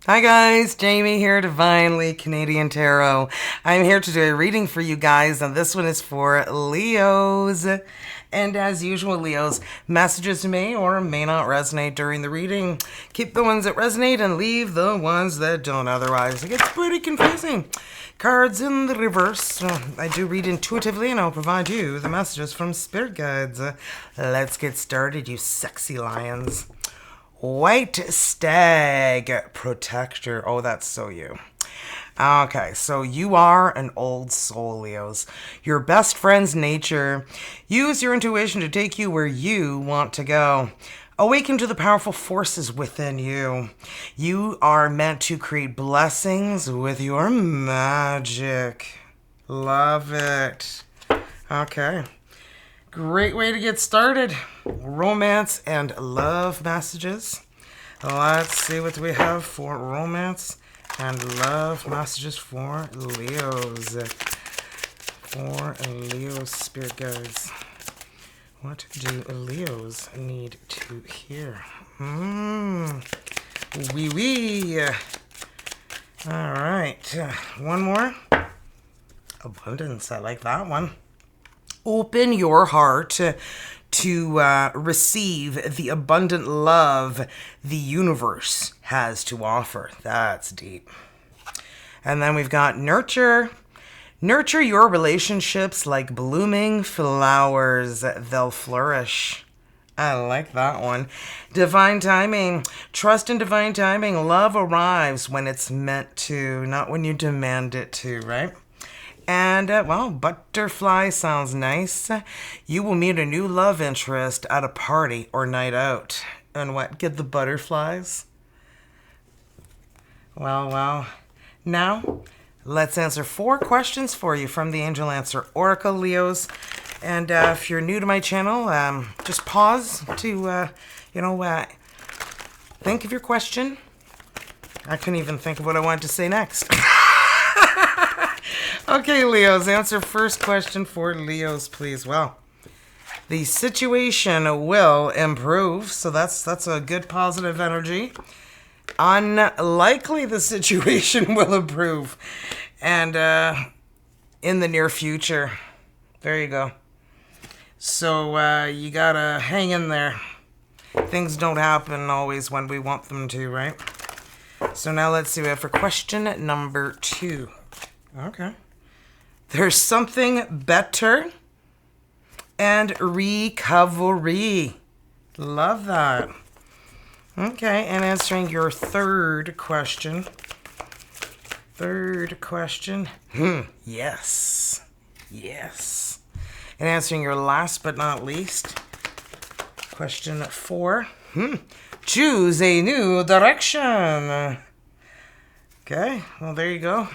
Hi guys, Jamie here, Divinely Canadian Tarot. I'm here to do a reading for you guys, and this one is for Leos. And as usual, Leos, messages may or may not resonate during the reading. Keep the ones that resonate and leave the ones that don't, otherwise it gets pretty confusing. Cards in the reverse. I do read intuitively and I'll provide you the messages from spirit guides. Let's get started, you sexy lions. White Stag Protector. Oh, that's so you. Okay, so you are an old soul, Leos. Your best friend's nature. Use your intuition to take you where you want to go. Awaken to the powerful forces within you. You are meant to create blessings with your magic. Love it. Okay. Great way to get started. Romance and love messages. Let's see what we have for romance and love messages for Leos. For Leos spirit guides. What do Leos need to hear? Wee wee. All right. One more. Abundance. I like that one. Open your heart to receive the abundant love the universe has to offer. That's deep. And then we've got nurture. Nurture your relationships like blooming flowers. They'll flourish. I like that one. Divine timing. Trust in divine timing. Love arrives when it's meant to, not when you demand it to, right? And, well, butterfly sounds nice. You will meet a new love interest at a party or night out. And what? Get the butterflies? Well. Now, let's answer 4 questions for you from the Angel Answer Oracle, Leos. And if you're new to my channel, just pause to, think of your question. I couldn't even think of what I wanted to say next. Okay, Leos, answer first question for Leos, please. Well, the situation will improve, so that's a good positive energy. Unlikely the situation will improve, and in the near future. There you go. So you gotta hang in there. Things don't happen always when we want them to, right? So now let's see what we have for question number 2. Okay. There's something better and recovery. Love that. Okay, and answering your third question. Yes. And answering your last but not least, question 4. Choose a new direction. Okay, well, there you go.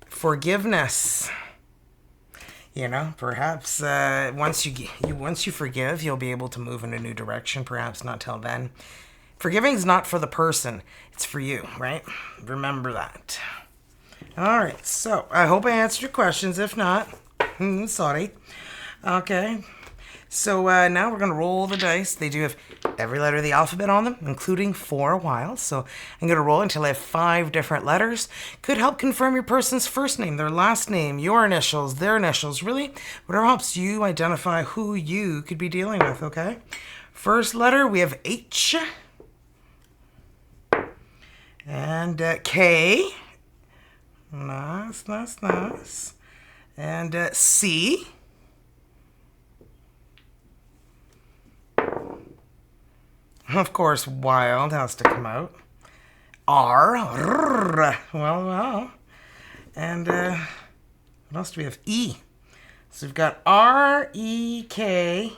Forgiveness. Perhaps once you forgive, you'll be able to move in a new direction. Perhaps not till then. Forgiving is not for the person; it's for you, right? Remember that. All right. So I hope I answered your questions. If not, sorry. Okay. So now we're going to roll the dice. They do have every letter of the alphabet on them, including 4 a while. So I'm going to roll until I have 5 different letters. Could help confirm your person's first name, their last name, your initials, their initials. Really, whatever helps you identify who you could be dealing with, okay? First letter, we have H. And K. Nice. And C. Of course, wild has to come out. R. Well. And what else do we have? E. So we've got R, E, K,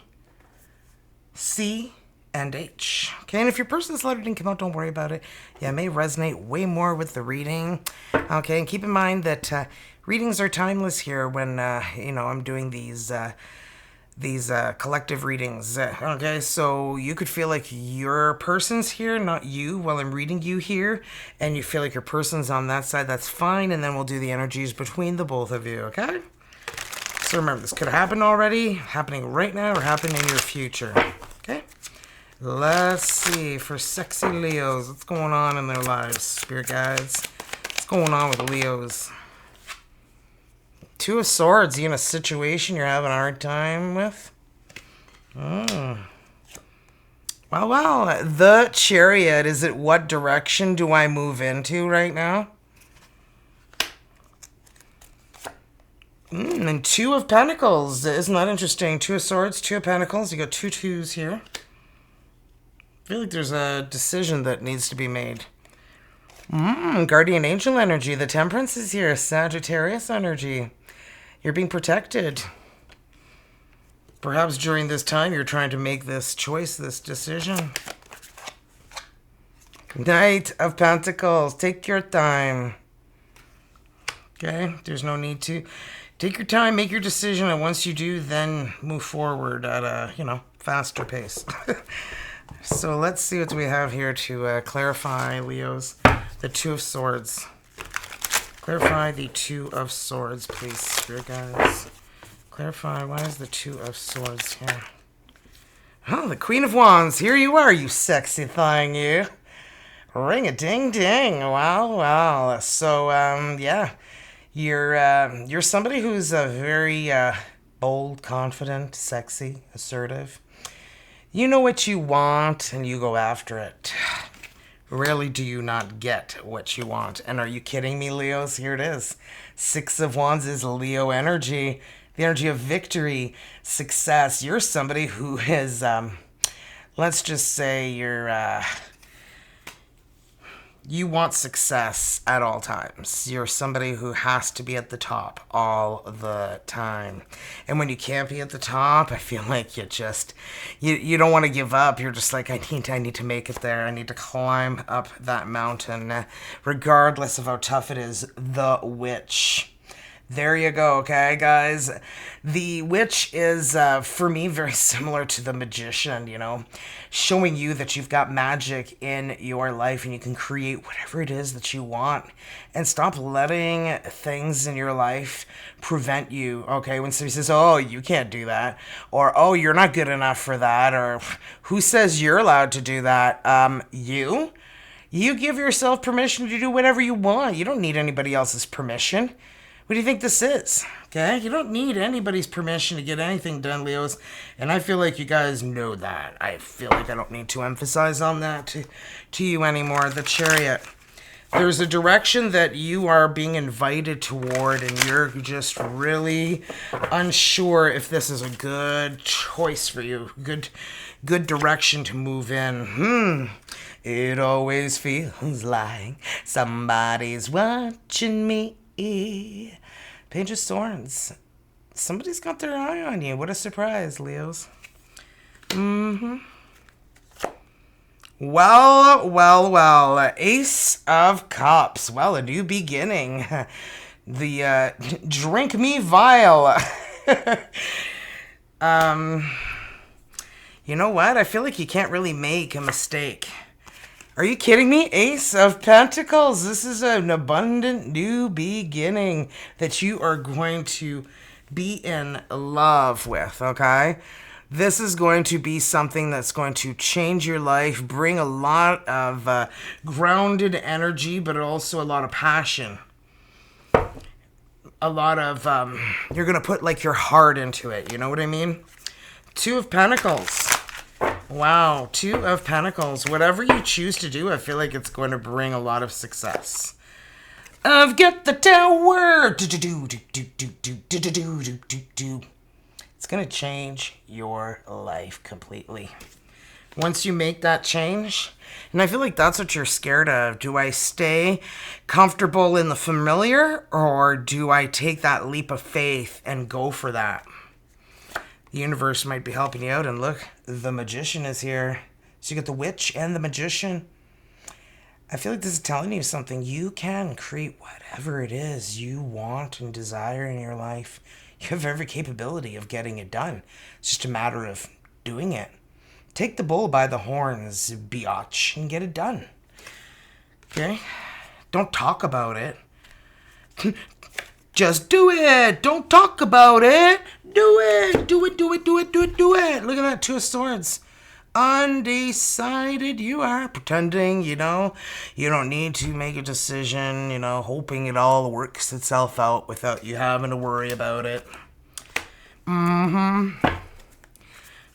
C, and H. Okay, and if your person's letter didn't come out, don't worry about it. Yeah, it may resonate way more with the reading. Okay, and keep in mind that readings are timeless here when, I'm doing these collective readings. Okay, so you could feel like your person's here, not you, while I'm reading you here, and you feel like your person's on that side, that's fine, and then we'll do the energies between the both of you, okay? So remember, this could happen already, happening right now, or happen in your future, okay? Let's see, for sexy Leos, what's going on in their lives, spirit guides? What's going on with Leos? Two of Swords, you in a situation you're having a hard time with? Well, the Chariot, is it what direction do I move into right now? And Two of Pentacles, isn't that interesting? Two of Swords, Two of Pentacles, you got two twos here. I feel like there's a decision that needs to be made. Guardian Angel energy, the Temperance is here, Sagittarius energy. You're being protected. Perhaps during this time you're trying to make this choice, this decision. Knight of Pentacles, take your time. Okay, there's no need to. Take your time, make your decision, and once you do, then move forward at a, faster pace. So let's see what we have here to clarify, Leos. The Two of Swords. Clarify the Two of Swords, please, Spirit guys. Clarify, why is the Two of Swords here? Oh, the Queen of Wands. Here you are, you sexy thing, you. Ring-a-ding-ding. Wow. So, yeah. You're somebody who's very bold, confident, sexy, assertive. You know what you want, and you go after it. Rarely do you not get what you want. And are you kidding me, Leos? Here it is. Six of Wands is Leo energy. The energy of victory, success. You're somebody who is, let's just say you want success at all times. You're somebody who has to be at the top all the time. And when you can't be at the top, I feel like you don't want to give up. You're just like, I need to make it there. I need to climb up that mountain, regardless of how tough it is. The Witch. There you go, okay, guys? The Witch is, for me, very similar to the Magician, showing you that you've got magic in your life and you can create whatever it is that you want. And stop letting things in your life prevent you, okay? When somebody says, oh, you can't do that, or, oh, you're not good enough for that, or who says you're allowed to do that? You? You give yourself permission to do whatever you want. You don't need anybody else's permission. What do you think this is? Okay? You don't need anybody's permission to get anything done, Leos. And I feel like you guys know that. I feel like I don't need to emphasize on that to you anymore. The Chariot. There's a direction that you are being invited toward, and you're just really unsure if this is a good choice for you. Good direction to move in. It always feels like somebody's watching me. Page of Swords. Somebody's got their eye on you. What a surprise, Leos. Well. Ace of Cups. Well, a new beginning. The drink me vial. You know what? I feel like you can't really make a mistake. Are you kidding me? Ace of Pentacles. This is an abundant new beginning that you are going to be in love with, okay? This is going to be something that's going to change your life, bring a lot of grounded energy, but also a lot of passion. A lot of, you're going to put like your heart into it, you know what I mean? Two of Pentacles. Wow, Two of Pentacles. Whatever you choose to do, I feel like it's going to bring a lot of success. I've got the tower. It's going to change your life completely. Once you make that change, and I feel like that's what you're scared of. Do I stay comfortable in the familiar, or do I take that leap of faith and go for that? The universe might be helping you out, and look, the Magician is here. So you got the Witch and the Magician. I feel like this is telling you something. You can create whatever it is you want and desire in your life. You have every capability of getting it done. It's just a matter of doing it. Take the bull by the horns, biatch, and get it done. Okay? Don't talk about it. Just do it. Don't talk about it. Do it. Do it. Look at that. Two of Swords. undecided. You are pretending, you don't need to make a decision, hoping it all works itself out without you having to worry about it. I'm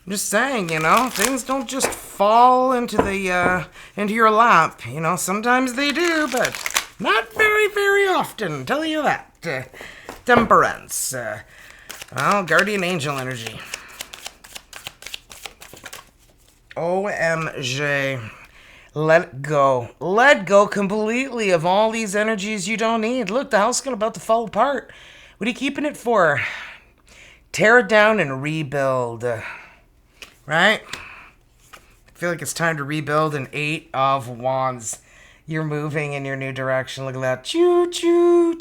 just saying, things don't just fall into into your lap. Sometimes they do, but not very, very often. Tell you that. Temperance. Well, guardian angel energy. OMG. Let go. Let go completely of all these energies you don't need. Look, the house is about to fall apart. What are you keeping it for? Tear it down and rebuild. Right? I feel like it's time to rebuild an 8 of Wands. You're moving in your new direction. Look at that. Choo choo.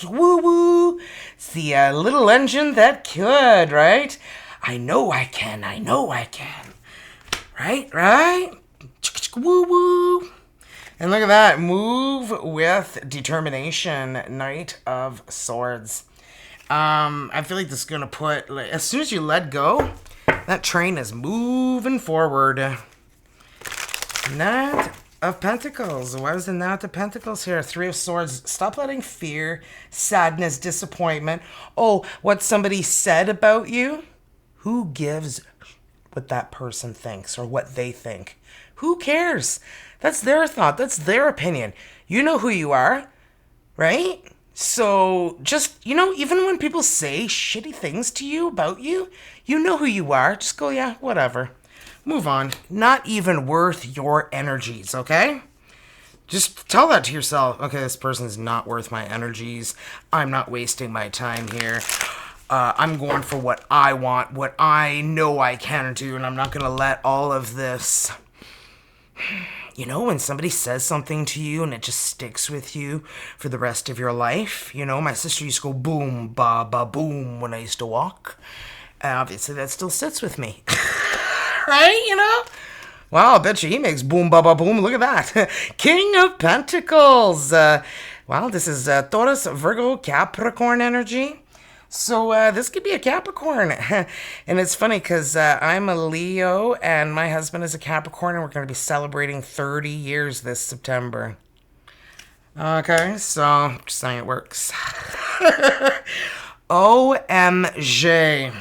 Woo woo. It's the little engine that could, right? I know I can. I know I can. Right? Right? Woo woo. And look at that. Move with determination. Knight of Swords. I feel like this is going to put, as soon as you let go, that train is moving forward. Knight of Pentacles. Why is the Knight of Pentacles here? Three of Swords. Stop letting fear, sadness, disappointment. Oh, what somebody said about you? Who gives what that person thinks or what they think? Who cares? That's their thought. That's their opinion. You know who you are, right? So just, even when people say shitty things to you about you, you know who you are. Just go, yeah, whatever. Move on. Not even worth your energies, okay? Just tell that to yourself. Okay, this person's not worth my energies. I'm not wasting my time here. I'm going for what I want, what I know I can do, and I'm not going to let all of this... when somebody says something to you and it just sticks with you for the rest of your life. My sister used to go boom, ba, ba, boom when I used to walk. Obviously, that still sits with me. Right, Wow, I bet you he makes boom, ba, ba, boom. Look at that. King of Pentacles. Wow, this is Taurus, Virgo, Capricorn energy. So this could be a Capricorn. And it's funny because I'm a Leo and my husband is a Capricorn and we're going to be celebrating 30 years this September. Okay, so just saying it works. OMG.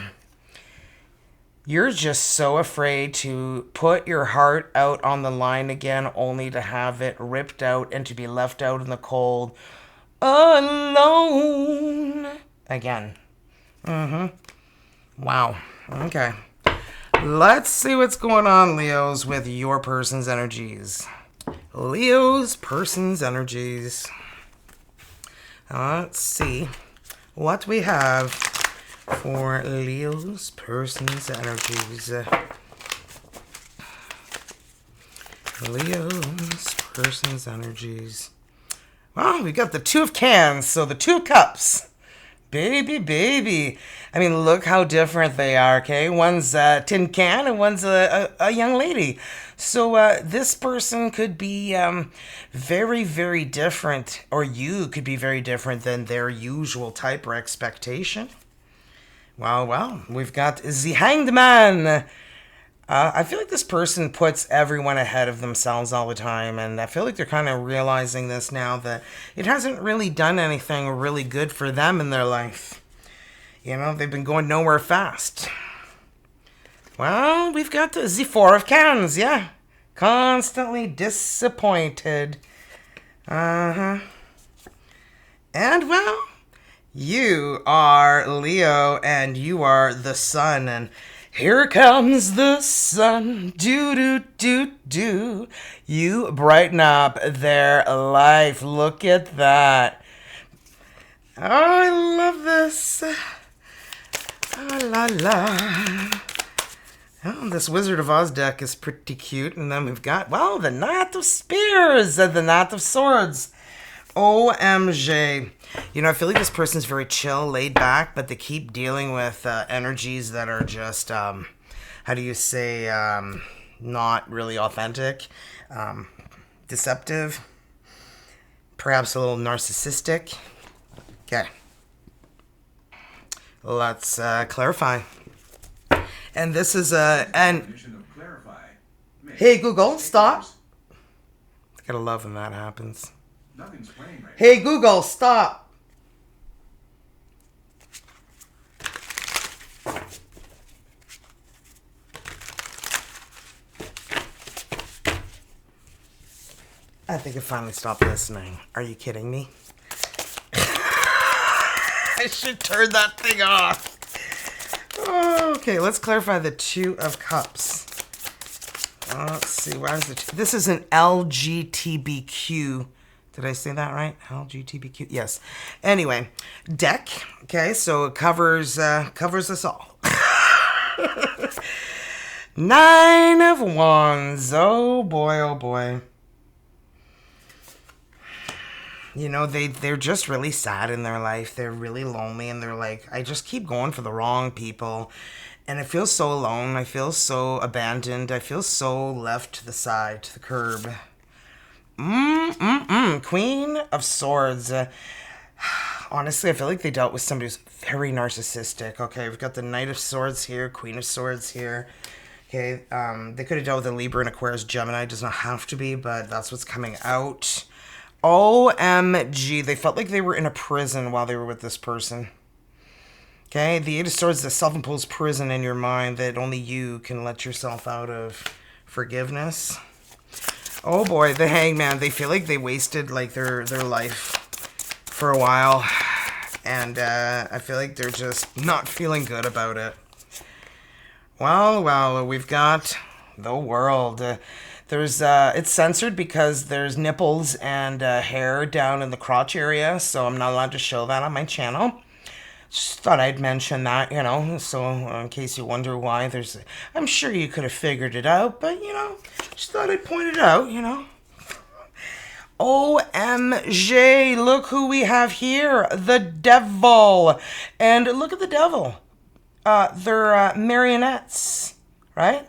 You're just so afraid to put your heart out on the line again only to have it ripped out and to be left out in the cold alone. Again. Wow. Okay. Let's see what's going on, Leos, with your person's energies. Leo's person's energies. Let's see what we have for Leo's person's energies. Leo's person's energies. Well, we got the Two of Cans, so the Two of Cups. Baby, baby. I mean, look how different they are, okay? One's a tin can and one's a young lady. So this person could be very, very different, or you could be very different than their usual type or expectation. Well, we've got the Hanged Man. I feel like this person puts everyone ahead of themselves all the time, and I feel like they're kind of realizing this now, that it hasn't really done anything really good for them in their life. They've been going nowhere fast. Well, we've got the Four of Cans, yeah. Constantly disappointed. And, well, you are Leo, and you are the sun, and here comes the sun, do. You brighten up their life. Look at that. Oh, I love this. Oh, la la. Oh, this Wizard of Oz deck is pretty cute. And then we've got, well, the Knight of Spears and the Knight of Swords. OMG. I feel like this person's very chill, laid back, but they keep dealing with energies that are just, how do you say, not really authentic, deceptive, perhaps a little narcissistic. Okay. Let's clarify. And this is and Definition of clarify. Hey, Google, stop. I gotta love when that happens. Nothing's playing right. Hey, Google, stop. I think it finally stopped listening. Are you kidding me? I should turn that thing off. Okay, let's clarify the Two of Cups. Let's see, why is it? This is an LGBTQ. Did I say that right? LGBTQ. Yes. Anyway, deck. Okay, so it covers us all. 9 of Wands. Oh boy, oh boy. You know, they're just really sad in their life. They're really lonely, and they're like, I just keep going for the wrong people. And I feel so alone. I feel so abandoned. I feel so left to the side, to the curb. Queen of Swords. Honestly, I feel like they dealt with somebody who's very narcissistic. Okay, we've got the Knight of Swords here, Queen of Swords here. Okay, they could have dealt with a Libra and Aquarius, Gemini. It does not have to be, but that's what's coming out. OMG, they felt like they were in a prison while they were with this person. Okay, the Eight of Swords is a self-imposed prison in your mind that only you can let yourself out of. Forgiveness. Oh boy, the Hangman, they feel like they wasted like their life for a while. And I feel like they're just not feeling good about it. Well, we've got the World. There's it's censored because there's nipples and hair down in the crotch area, so I'm not allowed to show that on my channel. Just thought I'd mention that, you know, so in case you wonder why there's... I'm sure you could have figured it out, but, you know, just thought I'd point it out, you know. OMG, look who we have here, the Devil. And look at the Devil. They're marionettes, right?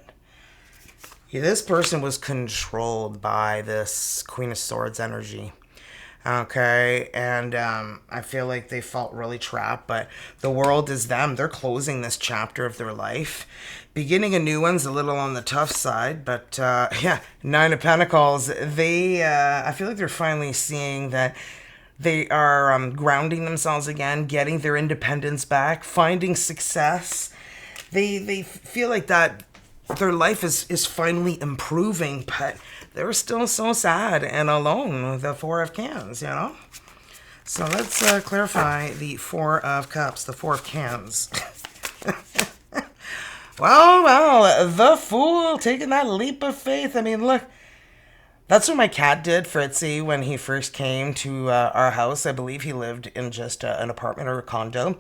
Yeah, this person was controlled by this Queen of Swords energy. Okay, and I feel like they felt really trapped, but the World is them. They're closing this chapter of their life. Beginning a new one's a little on the tough side, but yeah, 9 of Pentacles. I feel like they're finally seeing that they are grounding themselves again, getting their independence back, finding success. They feel like that their life is finally improving, but they're still so sad and alone with the 4 of Cans, you know? So let's clarify the 4 of Cups, the 4 of Cans. Well, the Fool taking that leap of faith. I mean, look, that's what my cat did, Fritzy, when he first came to our house. I believe he lived in just an apartment or a condo,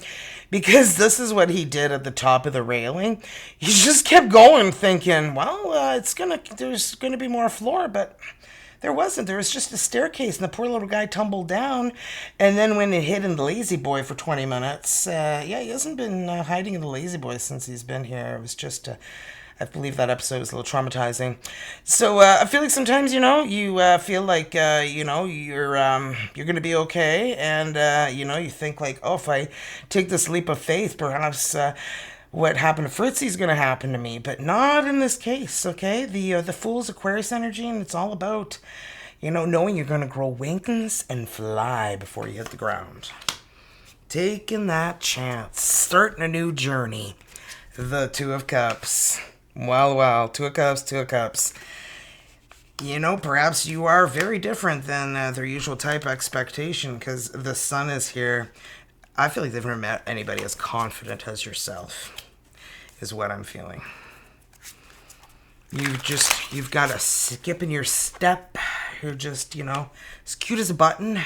because this is what he did at the top of the railing. He just kept going, thinking, well, there's gonna be more floor, but there wasn't. There was just a staircase, and the poor little guy tumbled down. And then when it hit in the Lazy Boy for 20 minutes, yeah, he hasn't been hiding in the Lazy Boy since he's been here. It was just I believe that episode was a little traumatizing. So I feel like sometimes, you know, you feel like, you know, you're going to be okay. And, you know, you think like, oh, if I take this leap of faith, perhaps what happened to Fritzy is going to happen to me. But not in this case, okay? The Fool's Aquarius energy, and it's all about, you know, knowing you're going to grow wings and fly before you hit the ground. Taking that chance. Starting a new journey. The 2 of Cups. Well, 2 of Cups, 2 of Cups. You know, perhaps you are very different than their usual type expectation, because the Sun is here. I feel like they've never met anybody as confident as yourself, is what I'm feeling. You've got a skip in your step. You're just, you know, as cute as a button.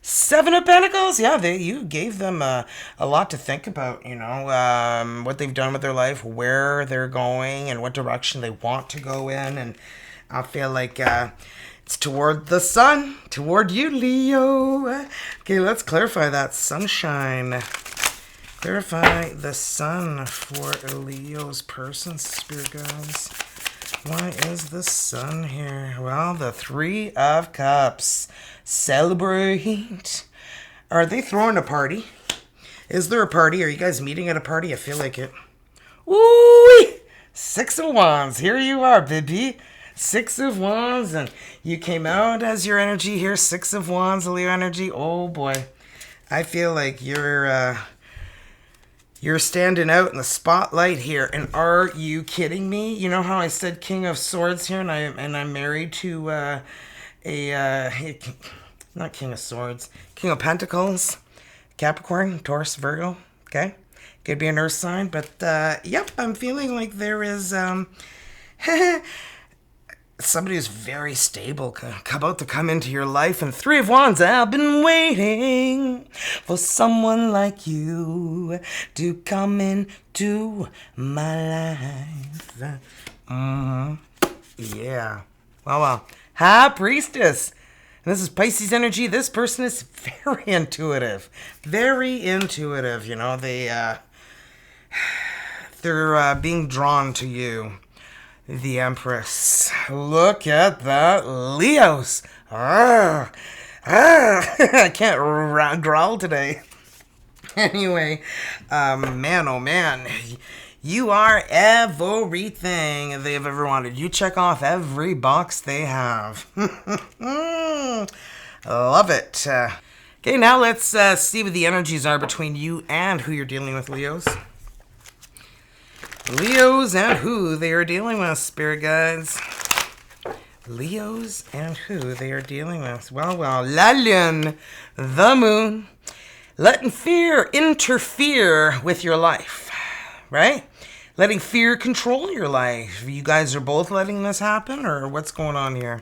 7 of Pentacles, yeah, you gave them a lot to think about, you know, what they've done with their life, where they're going, and what direction they want to go in, and I feel like it's toward the Sun, toward you, Leo. Okay, let's clarify that sunshine. Clarify the Sun for Leo's person, Spirit Guides. Why is the Sun here? Well, the 3 of Cups. Celebrate. Are they throwing a party? Is there a party? Are you guys meeting at a party? I feel like it. Ooh! 6 of Wands. Here you are, baby. Six of Wands, and you came out as your energy here. Six of Wands, Leo energy. Oh boy, I feel like you're standing out in the spotlight here. And are you kidding me? You know how I said King of Swords here, and I'm married to not King of Swords, King of Pentacles, Capricorn, Taurus, Virgo. Okay, could be an Earth sign, but yep, I'm feeling like there is somebody who's very stable about to come into your life. And Three of Wands, I've been waiting for someone like you to come into my life. Yeah. Well. High Priestess. And this is Pisces energy. This person is very intuitive. Very intuitive. You know, they're being drawn to you. The Empress. Look at that. Leos. I can't growl today. Anyway, man, oh man. You are everything they've ever wanted. You check off every box they have. Love it. Okay, now let's see what the energies are between you and who you're dealing with, Leos. Leos and who they are dealing with, spirit guides. Leos and who they are dealing with. Well, la lune, the moon, letting fear interfere with your life, right? Letting fear control your life. You guys are both letting this happen, or what's going on here?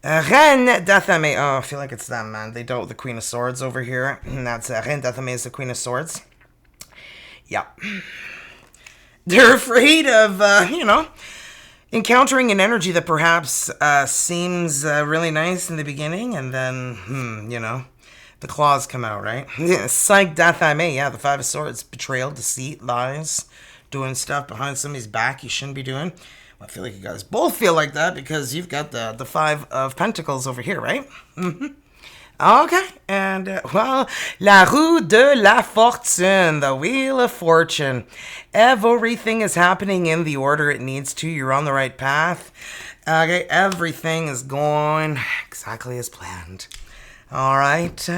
Reine d'Athame. Oh, I feel like it's them, man. They dealt with the Queen of Swords over here. And that's Reine d'Athame is the Queen of Swords. Yeah. They're afraid of, encountering an energy that perhaps seems really nice in the beginning, and then, the claws come out, right? Psych d'Athame, yeah, the Five of Swords. Betrayal, deceit, lies, doing stuff behind somebody's back you shouldn't be doing. Well, I feel like you guys both feel like that because you've got the Five of Pentacles over here, right? Mm-hmm. Okay, and, La Roue de la Fortune, the Wheel of Fortune. Everything is happening in the order it needs to. You're on the right path. Okay, everything is going exactly as planned. All right,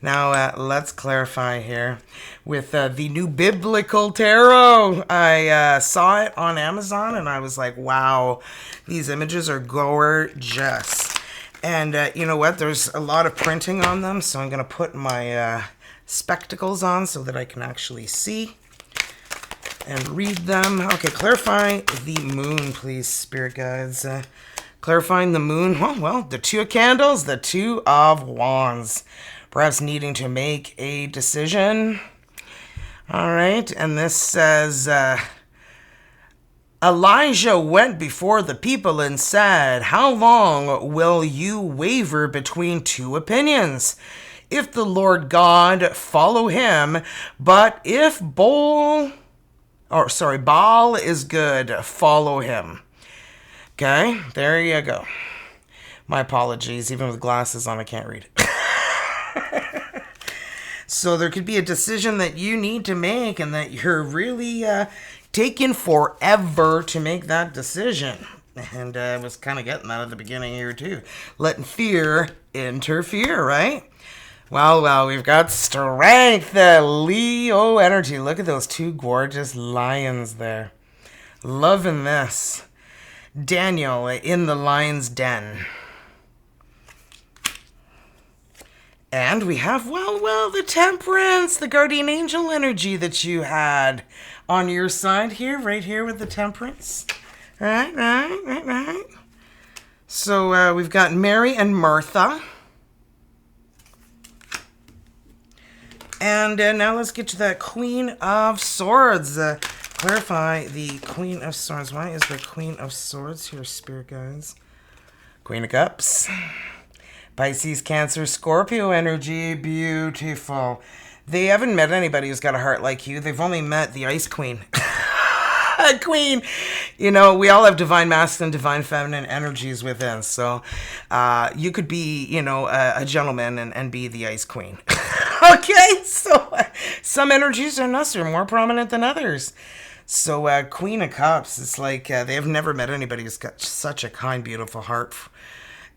now let's clarify here with the new Biblical Tarot. I saw it on Amazon, and I was like, wow, these images are gorgeous. And you know what? There's a lot of printing on them, so I'm going to put my spectacles on so that I can actually see and read them. Okay, clarify the moon, please, spirit guides. Clarifying the moon. Well, the Two of Candles, the Two of Wands. Perhaps needing to make a decision. All right, and this says... Elijah went before the people and said, "How long will you waver between two opinions? If the Lord God, follow him, but if Baal is good, follow him." Okay, there you go. My apologies, even with glasses on, I can't read. So there could be a decision that you need to make and that you're really taking forever to make that decision. And I was kind of getting that at the beginning here too. Letting fear interfere, right? Well, we've got strength, Leo energy. Look at those two gorgeous lions there. Loving this. Daniel in the lion's den. And we have, the Temperance, the guardian angel energy that you had on your side here, right here with the Temperance. Right. So we've got Mary and Martha. And now let's get to that Queen of Swords. Clarify the Queen of Swords. Why is the Queen of Swords here, spirit guides? Queen of Cups. Pisces, Cancer, Scorpio energy. Beautiful. They haven't met anybody who's got a heart like you. They've only met the Ice Queen. Queen. We all have divine masculine, divine feminine energies within. So you could be, a gentleman and be the Ice Queen. Okay, so some energies are more prominent than others. So, Queen of Cups, it's like they have never met anybody who's got such a kind, beautiful heart.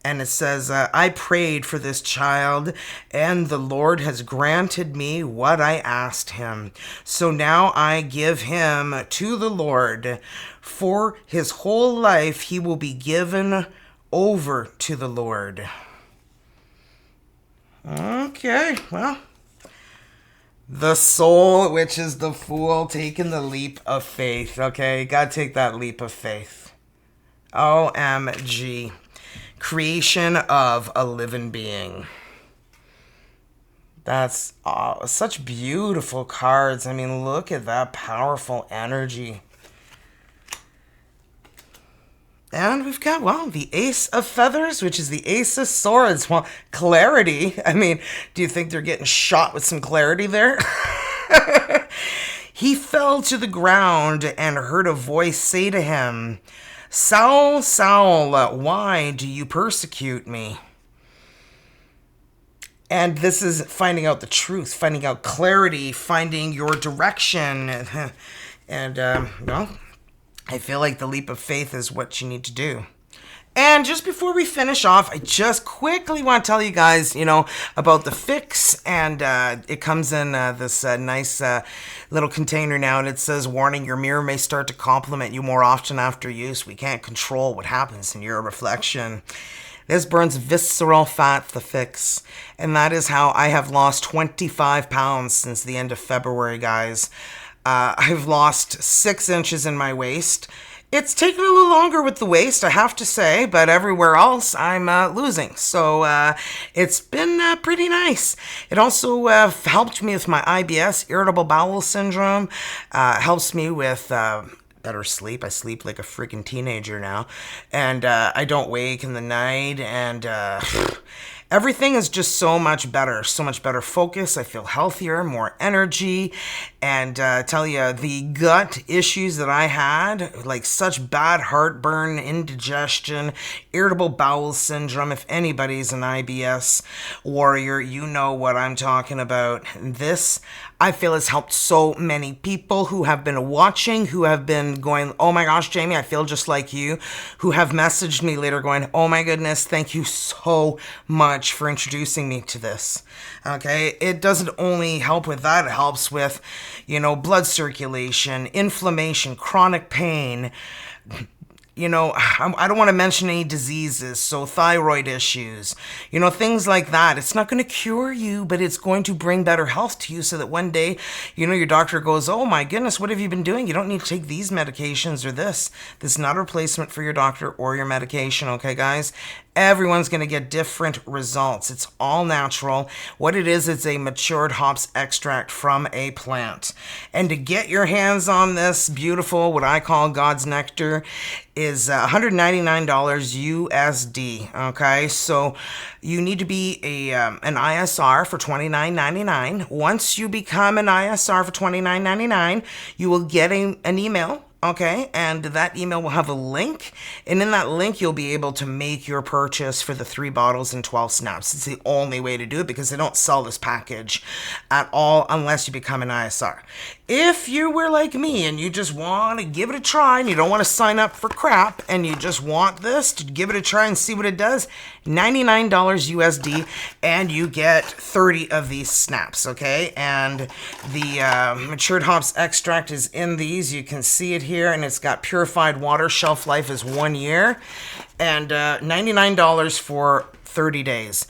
And it says, I prayed for this child, and the Lord has granted me what I asked him. So now I give him to the Lord. For his whole life, he will be given over to the Lord. Okay, well. The soul, which is the fool, taking the leap of faith. Okay, gotta take that leap of faith. OMG. Creation of a living being. That's such beautiful cards. I mean, look at that powerful energy. And we've got, well, the Ace of Feathers, which is the Ace of Swords. Well, clarity. I mean, do you think they're getting shot with some clarity there? He fell to the ground and heard a voice say to him, Saul, Saul, why do you persecute me? And this is finding out the truth, finding out clarity, finding your direction. And, well, I feel like the leap of faith is what you need to do. And just before we finish off, I just quickly want to tell you guys, about the Phix. And it comes in this nice little container now. And it says, warning, your mirror may start to compliment you more often after use. We can't control what happens in your reflection. This burns visceral fat, the Phix. And that is how I have lost 25 pounds since the end of February, guys. I've lost 6 inches in my waist. It's taken a little longer with the waist, I have to say, but everywhere else I'm losing. So it's been pretty nice. It also helped me with my IBS, irritable bowel syndrome. Helps me with better sleep. I sleep like a freaking teenager now. And I don't wake in the night. And everything is just so much better focus. I feel healthier, more energy. And tell you, the gut issues that I had, like such bad heartburn, indigestion, irritable bowel syndrome. If anybody's an IBS warrior, you know what I'm talking about. This, I feel, has helped so many people who have been watching, who have been going, oh my gosh, Jamie, I feel just like you, who have messaged me later going, oh my goodness, thank you so much for introducing me to this. Okay, it doesn't only help with that, it helps with, blood circulation, inflammation, chronic pain. I don't want to mention any diseases, so thyroid issues, things like that. It's not going to cure you, but it's going to bring better health to you so that one day, your doctor goes, oh my goodness, what have you been doing? You don't need to take these medications or this. This is not a replacement for your doctor or your medication, okay, guys? Everyone's going to get different results. It's all natural. What it is, it's a matured hops extract from a plant. And to get your hands on this beautiful, what I call God's nectar, is $199 USD. Okay, so you need to be an ISR for $29.99. Once you become an ISR for $29.99, you will get an email. Okay, and that email will have a link, and in that link, you'll be able to make your purchase for the 3 bottles and 12 snaps. It's the only way to do it because they don't sell this package at all unless you become an ISR. If you were like me and you just want to give it a try and you don't want to sign up for crap and you just want this to give it a try and see what it does, $99 USD, and you get 30 of these snaps, okay? And the matured hops extract is in these. You can see it here, and it's got purified water. Shelf life is 1 year, and $99 for 30 days.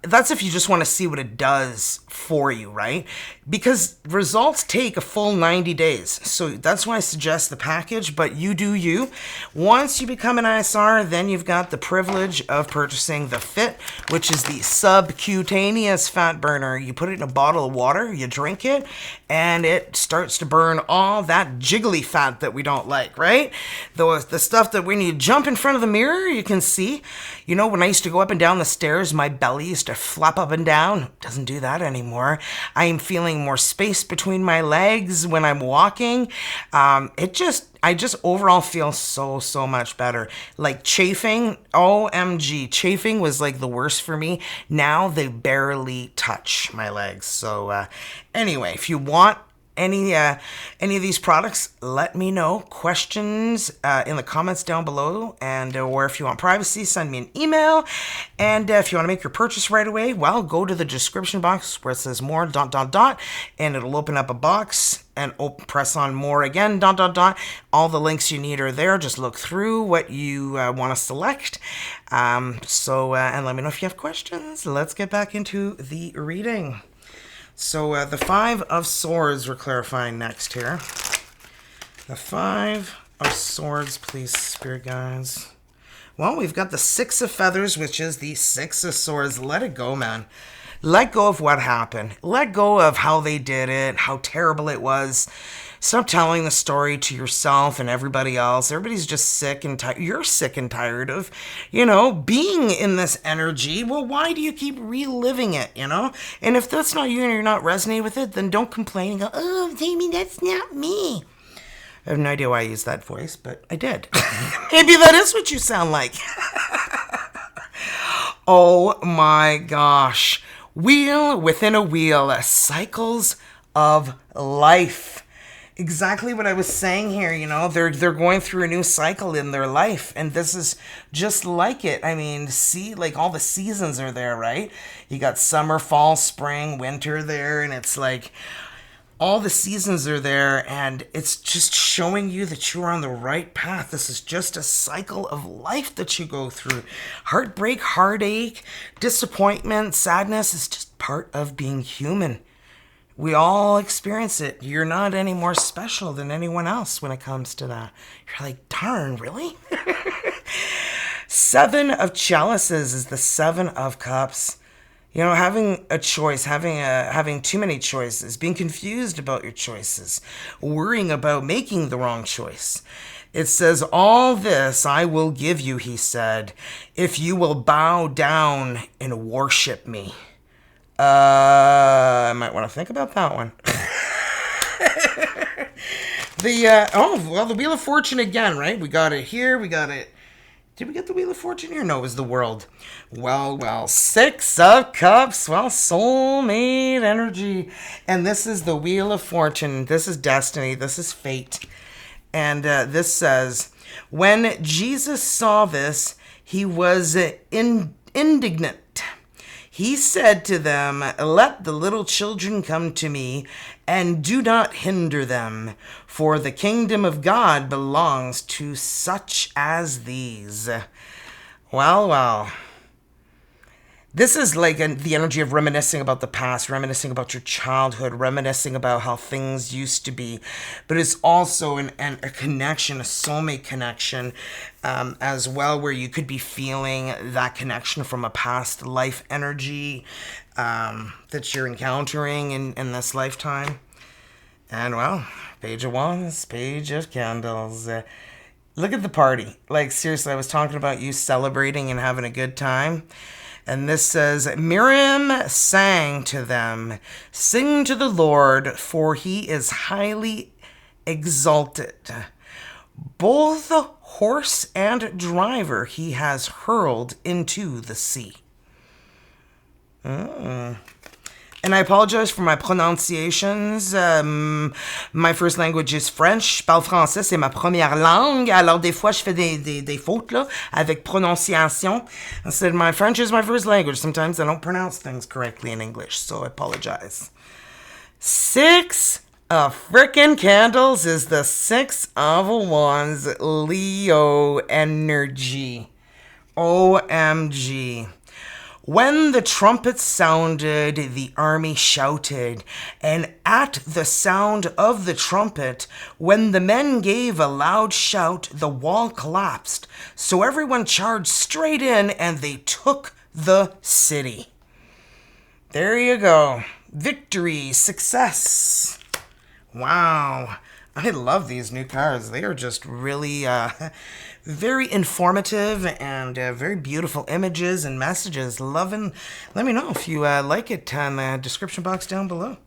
That's if you just want to see what it does for you, right? Because results take a full 90 days. So that's why I suggest the package, but you do you. Once you become an ISR, then you've got the privilege of purchasing the Phit, which is the subcutaneous fat burner. You put it in a bottle of water, you drink it, and it starts to burn all that jiggly fat that we don't like, right? The stuff that when you jump in front of the mirror, you can see. When I used to go up and down the stairs, my belly used to flap up and down. Doesn't do that anymore. I am feeling more space between my legs when I'm walking. I just overall feel so much better. Like chafing, OMG, chafing was like the worst for me. Now they barely touch my legs. So anyway, if you want any of these products, let me know. Questions in the comments down below, and or if you want privacy, send me an email. And if you want to make your purchase right away, well, go to the description box where it says more ... and it'll open up a box, and press on more again ... All the links you need are there. Just look through what you want to select. And let me know if you have questions. Let's get back into the reading. So the Five of Swords we're clarifying next here. The Five of Swords, please, Spirit Guides. Well, we've got the Six of Feathers, which is the Six of Swords. Let it go, man. Let go of what happened. Let go of how they did it, how terrible it was. Stop telling the story to yourself and everybody else. Everybody's just sick and tired. You're sick and tired of, being in this energy. Well, why do you keep reliving it, And if that's not you and you're not resonating with it, then don't complain and go, oh, Jamie, that's not me. I have no idea why I used that voice, but I did. Maybe that is what you sound like. Oh my gosh. Wheel within a wheel. Cycles of life. Exactly what I was saying here, they're going through a new cycle in their life, and this is just like it. I mean, see, like all the seasons are there, right? You got summer, fall, spring, winter there, and it's like all the seasons are there, and it's just showing you that you're on the right path. This is just a cycle of life that you go through. Heartbreak, heartache, disappointment, sadness is just part of being human. We all experience it. You're not any more special than anyone else when it comes to that. You're like, darn, really? Seven of Chalices is the Seven of Cups. Having a choice, having too many choices, being confused about your choices, worrying about making the wrong choice. It says, all this I will give you, he said, if you will bow down and worship me. I might want to think about that one. The Wheel of Fortune again, right? We got it here, we got it. Did we get the Wheel of Fortune here? No, it was the World. Well, Six of Cups. Well, soulmate energy. And this is the Wheel of Fortune. This is destiny. This is fate. And this says, when Jesus saw this, he was indignant. He said to them, let the little children come to me, and do not hinder them, for the kingdom of God belongs to such as these. Well. This is like the energy of reminiscing about the past, reminiscing about your childhood, reminiscing about how things used to be. But it's also a connection, a soulmate connection as well, where you could be feeling that connection from a past life energy that you're encountering in this lifetime. And well, Page of Wands, Page of Candles. Look at the party. Like, seriously, I was talking about you celebrating and having a good time. And this says, Miriam sang to them, sing to the Lord, for he is highly exalted. Both horse and driver he has hurled into the sea. And I apologize for my prononciations. My first language is French. Je parle français, c'est ma première langue. Alors, des fois, je fais des fautes, là, avec prononciation. I said my French is my first language. Sometimes I don't pronounce things correctly in English, so I apologize. Six of frickin' Candles is the Six of Wands, Leo energy. OMG. When the trumpet sounded, the army shouted, and at the sound of the trumpet, when the men gave a loud shout, the wall collapsed. So everyone charged straight in, and they took the city. There you go. Victory, success. Wow. I love these new cards. They are just really very informative and very beautiful images and messages. Loving. Let me know if you like it in the description box down below.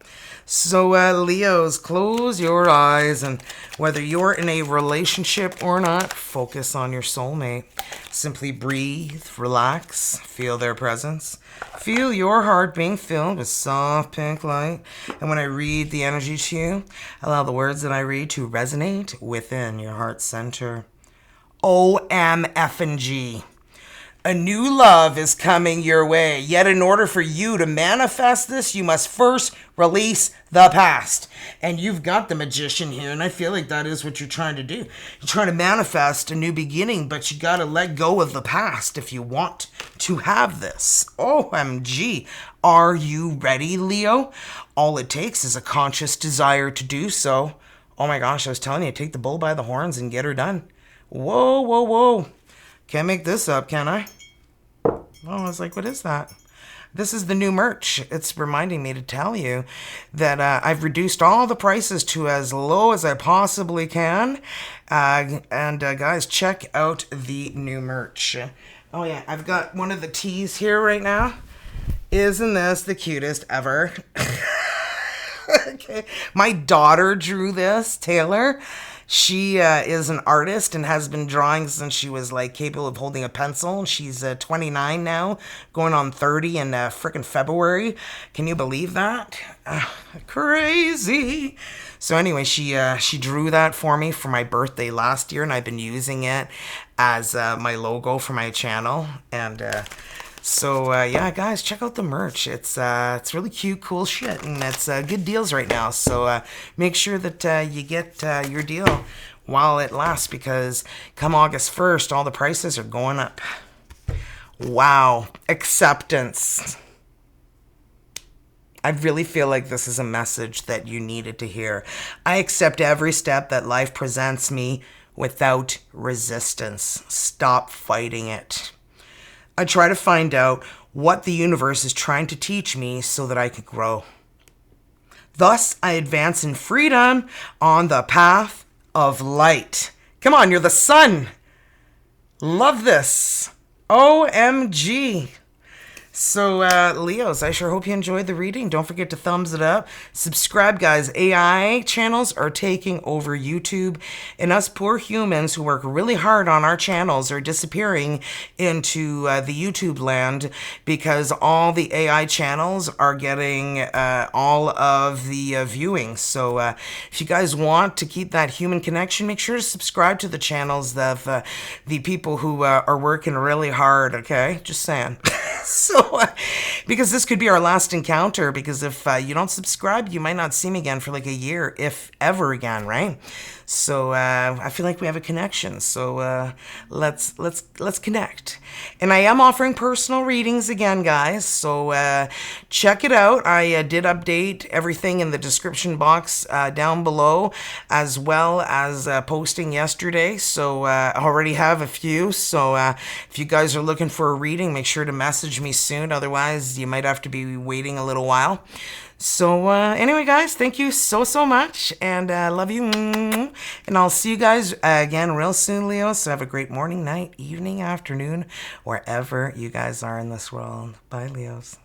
So, Leos, close your eyes, and whether you're in a relationship or not, focus on your soulmate. Simply breathe, relax, feel their presence. Feel your heart being filled with soft pink light. And when I read the energy to you, allow the words that I read to resonate within your heart center. OMFNG. A new love is coming your way. Yet in order for you to manifest this, you must first release the past. And you've got the magician here, and I feel like that is what you're trying to do. You're trying to manifest a new beginning, but you got to let go of the past if you want to have this. OMG. Are you ready, Leo? All it takes is a conscious desire to do so. Oh my gosh, I was telling you, take the bull by the horns and get her done. Whoa, whoa, whoa. Can't make this up, can I? Oh, I was like, what is that? This is the new merch. It's reminding me to tell you that I've reduced all the prices to as low as I possibly can. Guys, check out the new merch. Oh, yeah, I've got one of the tees here right now. Isn't this the cutest ever? Okay. My daughter drew this, Taylor. She is an artist and has been drawing since she was like capable of holding a pencil. She's 29 now, going on 30 in frickin' February. Can you believe that? Crazy. So anyway, she drew that for me for my birthday last year, and I've been using it as my logo for my channel. And So yeah, guys, check out the merch. It's really cute, cool shit, and it's good deals right now. So make sure that you get your deal while it lasts, because come August 1st, all the prices are going up. Wow, acceptance. I really feel like this is a message that you needed to hear. I accept every step that life presents me without resistance. Stop fighting it. I try to find out what the universe is trying to teach me so that I can grow. Thus, I advance in freedom on the path of light. Come on, you're the sun. Love this. OMG. So, Leos, I sure hope you enjoyed the reading. Don't forget to thumbs it up. Subscribe, guys. AI channels are taking over YouTube, and us poor humans who work really hard on our channels are disappearing into the YouTube land, because all the AI channels are getting all of the viewing. So, if you guys want to keep that human connection, make sure to subscribe to the channels of the people who are working really hard, okay? Just saying. So, because this could be our last encounter, because if you don't subscribe, you might not see me again for like a year, if ever again, right? So, I feel like we have a connection. So, let's connect. And I am offering personal readings again, guys. So, check it out. I did update everything in the description box down below, as well as posting yesterday. So, I already have a few. So, if you guys are looking for a reading, make sure to message me soon. Otherwise, you might have to be waiting a little while. So anyway, guys, thank you so much, and love you, and I'll see you guys again real soon, Leo. So have a great morning, night, evening, afternoon, wherever you guys are in this world. Bye, Leos.